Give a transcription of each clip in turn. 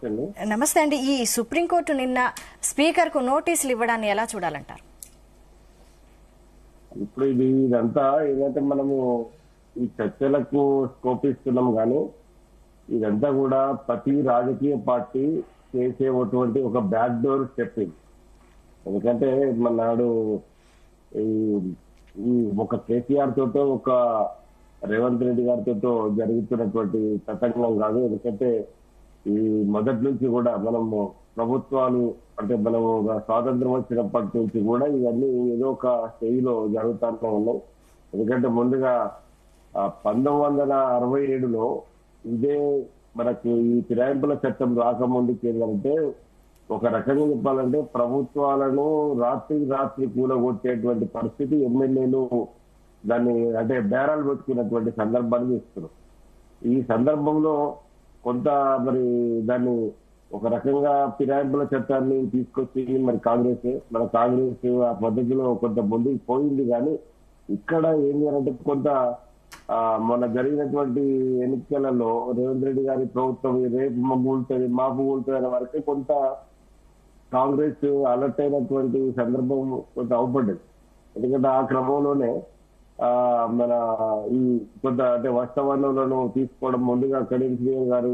నమస్తే అండి. నమస్తే అండి. ఈ సుప్రీంకోర్టు నిన్న స్పీకర్ కు నోటీసులు ఇవ్వడాన్ని ఎలా చూడాలంటారు? ఇప్పుడు ఇదంతా ఏదైతే మనము ఈ చర్చలకు స్కోప్ ఇస్తున్నాం కానీ ఇదంతా కూడా ప్రతి రాజకీయ పార్టీ చేసేటువంటి ఒక బ్యాక్ డోర్ స్టెప్ ఇది. ఎందుకంటే మన నాడు ఈ ఈ ఒక కేసీఆర్ తోటో ఒక రేవంత్ రెడ్డి గారితో జరుగుతున్నటువంటి తతంగం కాదు. ఎందుకంటే ఈ మొదటి నుంచి కూడా మనము ప్రభుత్వాలు అంటే మనము స్వాతంత్రం వచ్చినప్పటి నుంచి కూడా ఇవన్నీ ఏదో ఒక స్టేజ్లో జరుగుతూనే ఉన్నాయి. ఎందుకంటే ముందుగా 1967లో ఇదే మనకు ఈ ఫిరాయింపుల చట్టం రాకముందుకు ఏంటంటే ఒక రకంగా చెప్పాలంటే ప్రభుత్వాలను రాత్రి కూలగొట్టేటువంటి పరిస్థితి ఎమ్మెల్యేలు దాన్ని అంటే బేరాలు పెట్టుకున్నటువంటి సందర్భాన్ని చూస్తున్నాం. ఈ సందర్భంలో కొంత మరి దాన్ని ఒక రకంగా ఫిరాయింపుల చట్టాన్ని తీసుకొచ్చి మరి కాంగ్రెస్ ఆ పద్ధతిలో కొంత ముందుకు పోయింది. కానీ ఇక్కడ ఏం చేయాలంటే కొంత మొన్న జరిగినటువంటి ఎన్నికలలో రేవంత్ రెడ్డి గారి ప్రభుత్వం రేపు మాపు కూలుతుంది అనే వరకే కొంత కాంగ్రెస్ అలర్ట్ అయినటువంటి సందర్భం కొంత అవపడ్డది. ఎందుకంటే ఆ క్రమంలోనే మన ఈ కొంత అంటే వస్తవన్నులను తీసుకోవడం ముందుగా కడియం గారు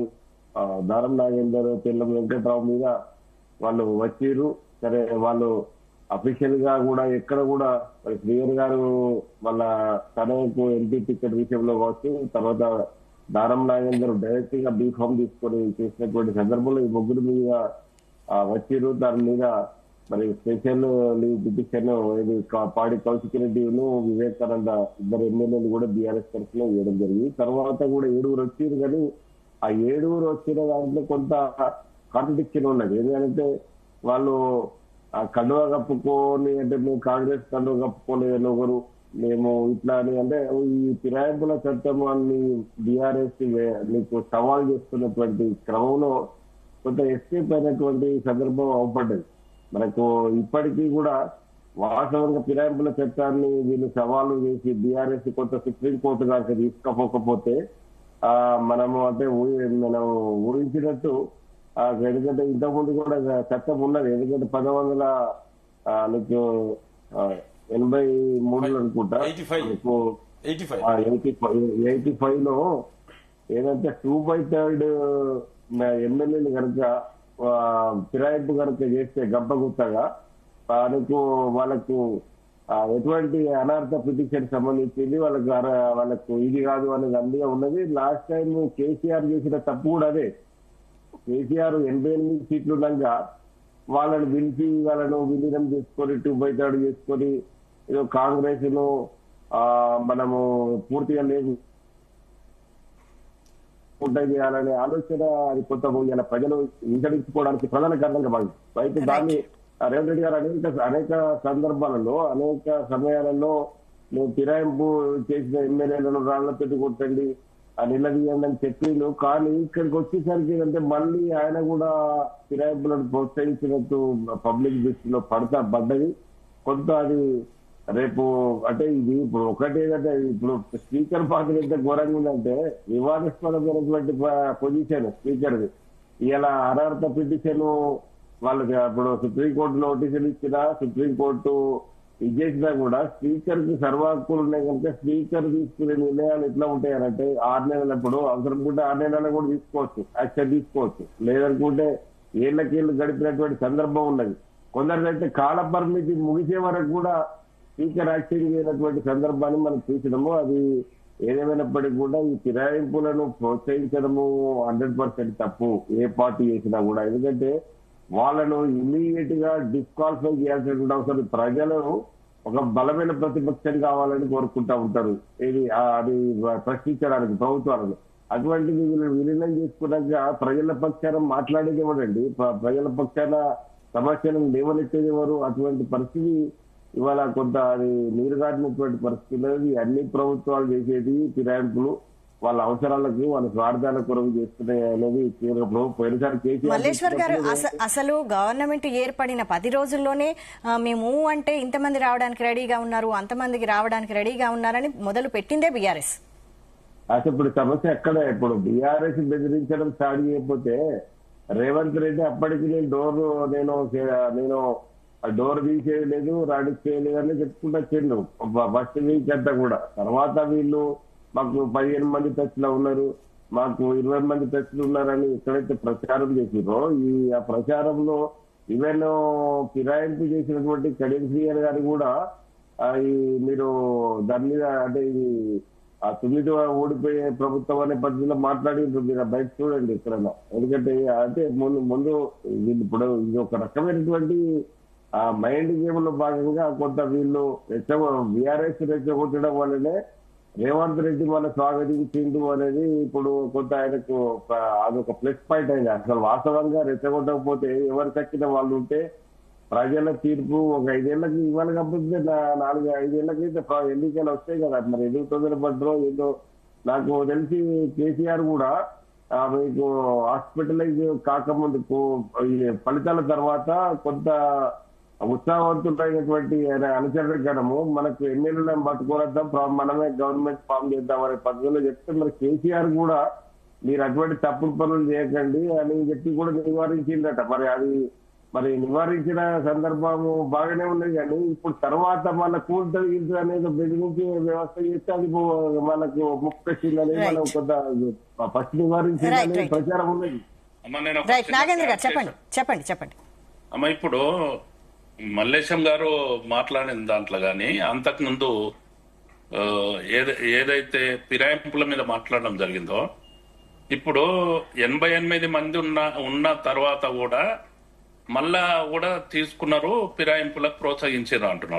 దారం నాగేందర్ తెల్లం వెంకట్రావు మీద వాళ్ళు వచ్చిర్రు. సరే వాళ్ళు అఫీషియల్ గా కూడా ఎక్కడ కూడా శ్రీహరి గారు వాళ్ళ తనకు ఎంపీ టికెట్ విషయంలో కావచ్చు, తర్వాత దారం నాగేందర్ డైరెక్ట్ గా బీఫామ్ తీసుకొని చేసినటువంటి సందర్భంలో ఈ ముగ్గురు మీద వచ్చిర్రు. దాని మీద మరి స్పెషల్ లీవ్ పిటిషన్ పాడి కౌశిక్ రెడ్డిను వివేకానంద ఇద్దరు ఎమ్మెల్యేలు కూడా బీఆర్ఎస్ తరఫున ఇవ్వడం జరిగింది. తర్వాత కూడా 7 వచ్చింది. కానీ ఆ 7 వచ్చిన దాంట్లో కొంత కాంట్రడిక్షన్ ఉన్నది. ఎందుకంటే వాళ్ళు ఆ కండువా కప్పుకొని అంటే మేము కాంగ్రెస్ కండువా కప్పుకోలేదని ఒకరు, మేము ఇట్లా అని అంటే ఈ ఫిరాయింపుల చట్టం అని బీఆర్ఎస్ నీకు సవాల్ చేస్తున్నటువంటి క్రమంలో కొంత ఎస్కేప్ అయినటువంటి సందర్భం అవపడ్డది. మనకు ఇప్పటికీ కూడా వాస్తవంగా ఫిరాయింపుల చట్టాన్ని వీళ్ళు సవాలు చేసి బీఆర్ఎస్ కొంత సుప్రీంకోర్టు దాకా తీసుకపోకపోతే మనము అంటే మనం ఊహించినట్టు ఎందుకంటే ఇంతకుముందు కూడా చట్టం ఉన్నది. ఎందుకంటే 1983 అనుకుంటా 85 లో ఏదంటే 2/3 ఎమ్మెల్యేలు కనుక ఫిరాయింపు కనుక చేస్తే గంపగుత్తగా వాళ్ళకు ఎటువంటి అనర్థ పిటిషన్ సంబంధించింది వాళ్ళకు ఇది కాదు అనేది అందుగా ఉన్నది. లాస్ట్ టైం కేసీఆర్ చేసిన తప్పు కూడా అదే. కేసీఆర్ 88 సీట్లు ఉండగా వాళ్ళని పిలిచి వాళ్ళను విలీనం చేసుకొని 2/3 చేసుకొని ఏదో కాంగ్రెస్ ను మనము పూర్తిగా లేదు చేయాలనే ఆలోచన అది కొంత ఇలా ప్రజలు వింటడించుకోవడానికి ప్రధాన కారణంగా భావించారు. అయితే దాన్ని రేవంత్ రెడ్డి గారు అనేక సందర్భాలలో అనేక సమయాలలో మేము ఫిరాయింపు చేసిన ఎమ్మెల్యేలను రాళ్లతోటి కొట్టండి నిలదీయండి అని చెప్పిండు. కానీ ఇక్కడికి వచ్చేసరికి ఏంటంటే మళ్ళీ ఆయన కూడా ఫిరాయింపులను ప్రోత్సహించినట్టు పబ్లిక్ దృష్టిలో పడ్డది. కొంత అది రేపు అంటే ఇది ఇప్పుడు ఒకటి ఏంటంటే ఇప్పుడు స్పీకర్ పాత్ర ఎంత ఘోరంగా ఉందంటే వివాదాస్పదమైనటువంటి పొజిషన్ స్పీకర్ది. ఇలా అనర్థ పిటిషన్ వాళ్ళకి ఇప్పుడు సుప్రీంకోర్టు నోటీసులు ఇచ్చినా సుప్రీంకోర్టు ఇది చేసినా కూడా స్పీకర్ కి సర్వహక్కులు ఉన్నాయి కనుక స్పీకర్ తీసుకునే నిర్ణయాలు ఎట్లా ఉంటాయనంటే 6 నెలలప్పుడు అవసరం ఉంటే 6 నెలలు కూడా తీసుకోవచ్చు, యాక్షన్ తీసుకోవచ్చు. లేదనుకుంటే ఏళ్లకేళ్లు గడిపినటువంటి సందర్భం ఉన్నది. కొందరికైతే కాల పరిమితి ముగిసే వరకు కూడా స్పీకర్ యాక్షన్ చేయనటువంటి సందర్భాన్ని మనం చూసడము. అది ఏదేమైనప్పటికీ కూడా ఈ ఫిరాయింపులను ప్రోత్సహించడము 100% తప్పు ఏ పార్టీ చేసినా కూడా. ఎందుకంటే వాళ్ళను ఇమీడియట్ గా డిస్క్వాలిఫై చేయాల్సినటువంటి అవసరం. ప్రజలు ఒక బలమైన ప్రతిపక్షం కావాలని కోరుకుంటా ఉంటారు, అది ప్రశ్నించడానికి ప్రభుత్వాలను. అటువంటిది వీళ్ళు విలీనం చేసుకున్నాక ప్రజల పక్షాన మాట్లాడేది ఎవరండి? ప్రజల పక్షాన సమస్యలను లేవనెత్తేది ఎవరు? అటువంటి పరిస్థితి ఇవాళ కొంత అది నీరుగారినటువంటి పరిస్థితి అనేది. అన్ని ప్రభుత్వాలు చేసేది ఫిరాయింపులు వాళ్ళ అవసరాలకు వాళ్ళ స్వార్థాల కొరకు చేస్తున్నాయి అనేది మల్లేశ్వర్ గారు. అసలు గవర్నమెంట్ ఏర్పడిన 10 రోజుల్లోనే మేము అంటే ఇంతమంది రావడానికి రెడీగా ఉన్నారు, అంతమందికి రావడానికి రెడీగా ఉన్నారని మొదలు పెట్టిందే బీఆర్ఎస్. అసలు ఇప్పుడు సమస్య ఎక్కడ? ఇప్పుడు బీఆర్ఎస్ బెదిరించడం స్టార్ట్ చేయకపోతే రేవంత్ రెడ్డి అప్పటికి నేను డోర్ తీసేది లేదు, రాడిచ్చేయలేదు అని చెప్పుకుంటూ వచ్చిండు ఫస్ట్ వీక్ అంతా కూడా. తర్వాత వీళ్ళు మాకు 15 మంది టచ్ లో ఉన్నారు, మాకు 20 మంది టచ్ లో ఉన్నారని ఎక్కడైతే ప్రచారం చేసిరో ఆ ప్రచారంలో ఈవెన్ ఫిరాయింపు చేసినటువంటి కడియం శ్రీహరి గారు కూడా మీరు దాని మీద అంటే ఇది ఆ 9వ ఓడిపోయే ప్రభుత్వం అనే పద్ధతిలో మాట్లాడిండ్రు. మీరు బయట చూడండి ఎక్కడన్నా. ఎందుకంటే అంటే ముందు వీళ్ళు ఇప్పుడు ఇది ఒక రకమైనటువంటి ఆ మైండ్ గేమ్ లో భాగంగా కొంత వీళ్ళు బీఆర్ఎస్ రెచ్చగొట్టడం వల్లనే రేవంత్ రెడ్డి మన స్వాగతించిండు అనేది ఇప్పుడు కొంత ఆయనకు అదొక ప్లస్ పాయింట్ అయింది. అసలు వాస్తవంగా రెచ్చగొట్టకపోతే ఎవరు తక్కిన వాళ్ళు ఉంటే ప్రజల తీర్పు ఒక 5 ఏళ్ళకి ఇవ్వాలి, కాకపోతే 4-5 ఏళ్ళకైతే ఎన్నికలు వస్తాయి కదా. మరి ఎందుకు తొందరపడ్డరో ఏదో నాకు తెలిసి కేసీఆర్ కూడా మీకు హాస్పిటలైజ్ కాకముందు ఫలితాల తర్వాత కొంత ఉత్సాహవంతులైనటువంటి అనుచరణము మనకు ఎమ్మెల్యేలను పట్టుకోవద్దాం, మనమే గవర్నమెంట్ ఫామ్ చేద్దాం అనే పద్ధతిలో చెప్తే మరి కేసీఆర్ కూడా మీరు అటువంటి తప్పుడు పనులు చేయకండి అని చెప్పి కూడా నివారించిందట. మరి నివారించిన సందర్భము బాగానే ఉన్నది, కానీ ఇప్పుడు తర్వాత మన కూల్తుంది గిల్తుంది అనేది బెదిరించి వ్యవస్థ చేస్తే అది మనకు ముఖ్యం అనేది మనం కొంత ఫస్ట్ నివారించిన ప్రచారం ఉన్నది. నాగేంద్ర గారు చెప్పండి. అమ్మ, ఇప్పుడు మల్లేశం గారు మాట్లాడిన దాంట్లో గాని అంతకుముందు ఏదైతే ఫిరాయింపుల మీద మాట్లాడడం జరిగిందో, ఇప్పుడు 88 మంది ఉన్న తర్వాత కూడా మళ్ళా కూడా తీసుకున్నారు, ఫిరాయింపులకు ప్రోత్సహించారు అంటున్నారు.